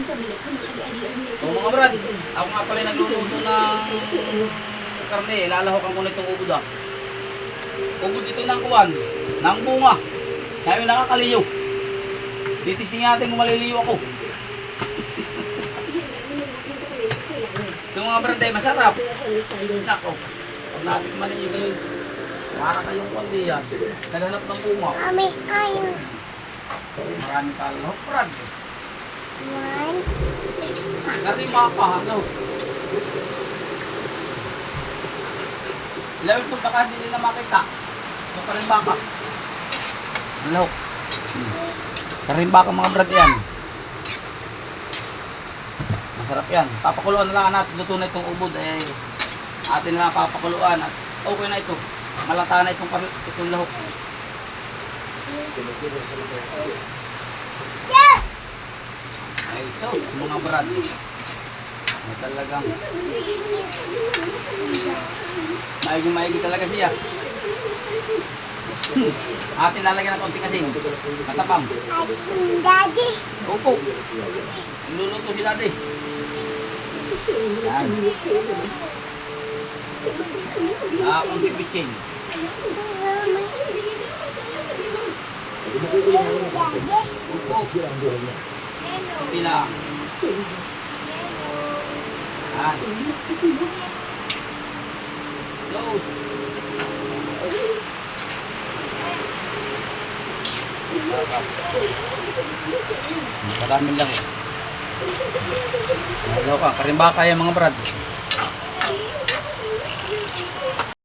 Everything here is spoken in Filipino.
O mga brad, ako nga pala nagluluto ng karne. Lalahokan ko na itong ubod ah. Ubod ito ng kuwan, ng bunga. Kaya yung nakakaliyo. Titising natin kung maliliyo ako. Ito mga brad ay masarap. Nako, pag natikman ninyo kayo, para kayong kwandiyan. Naghanap ng bunga. Mami, ayun. Maraming kalalahok brad. One. Karimaka, ano? Lawit mo baka hindi nila makita. Ito karimbaka. Hello. Karimbaka mga brad yan. Masarap yan. Papakuluan na lang natin. Luto na itong ubod. Atin na lang papakuluan. At okay na ito. Malata na itong lahok. Yeah! Ay, so, mga brad. Ay, talagang maigi talaga siya. Atin lalagyan ng konting asin. Matapang. Ating daddy. Opo. Niluluto si daddy. Yan. Konting pisin. Opo. Konti lang. Yan. Close. Maraming lang. Hello ka, karimbaka yan mga brad.